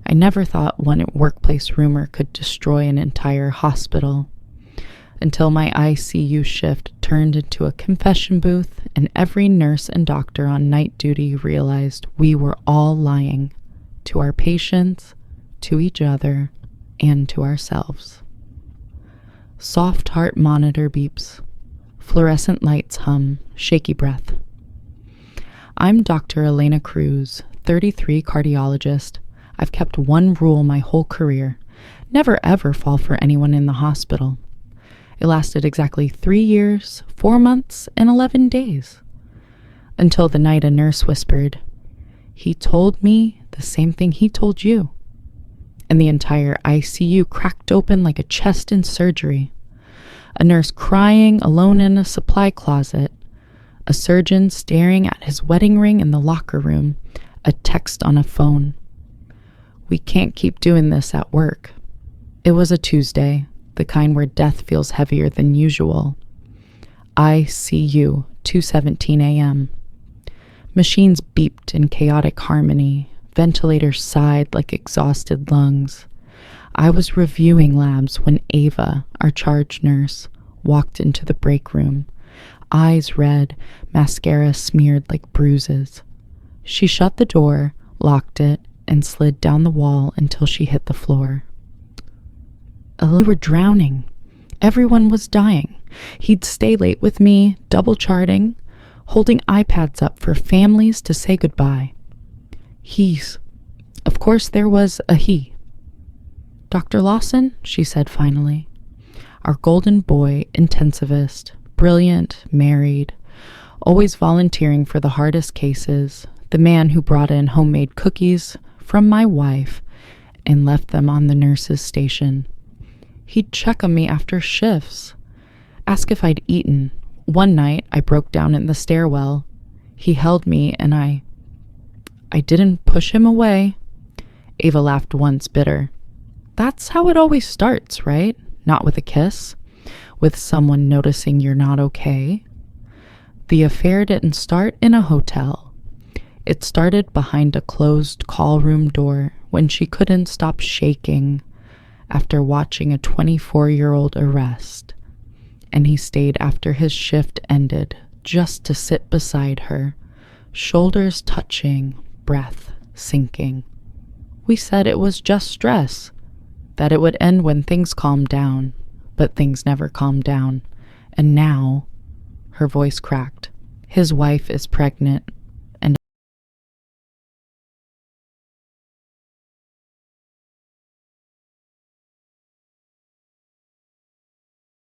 I never thought one workplace rumor could destroy an entire hospital, until my ICU shift turned into a confession booth and every nurse and doctor on night duty realized we were all lying to our patients, to each other, and to ourselves. Soft heart monitor beeps, fluorescent lights hum, shaky breath. I'm Dr. Elena Cruz, 33, cardiologist. I've kept one rule my whole career: never ever fall for anyone in the hospital. It lasted exactly 3 years, 4 months, and 11 days. Until the night a nurse whispered, "He told me the same thing he told you." And the entire ICU cracked open like a chest in surgery. A nurse crying alone in a supply closet. A surgeon staring at his wedding ring in the locker room. A text on a phone. "We can't keep doing this at work." It was a Tuesday, the kind where death feels heavier than usual. ICU, 2:17 a.m. Machines beeped in chaotic harmony. Ventilators sighed like exhausted lungs. I was reviewing labs when Ava, our charge nurse, walked into the break room. Eyes red, mascara smeared like bruises. She shut the door, locked it, and slid down the wall until she hit the floor. We were drowning. Everyone was dying. He'd stay late with me, double charting, holding iPads up for families to say goodbye. Of course there was a he. "Dr. Lawson," she said finally. "Our golden boy, intensivist, brilliant, married, always volunteering for the hardest cases, the man who brought in homemade cookies from my wife and left them on the nurse's station. He'd check on me after shifts, ask if I'd eaten. One night, I broke down in the stairwell. He held me and I didn't push him away." Ava laughed once, bitter. "That's how it always starts, right? Not with a kiss, with someone noticing you're not okay." The affair didn't start in a hotel. It started behind a closed call room door when she couldn't stop shaking after watching a 24-year-old arrest, and he stayed after his shift ended just to sit beside her, shoulders touching, breath sinking. We said it was just stress, that it would end when things calmed down, but things never calmed down, and now, her voice cracked, his wife is pregnant.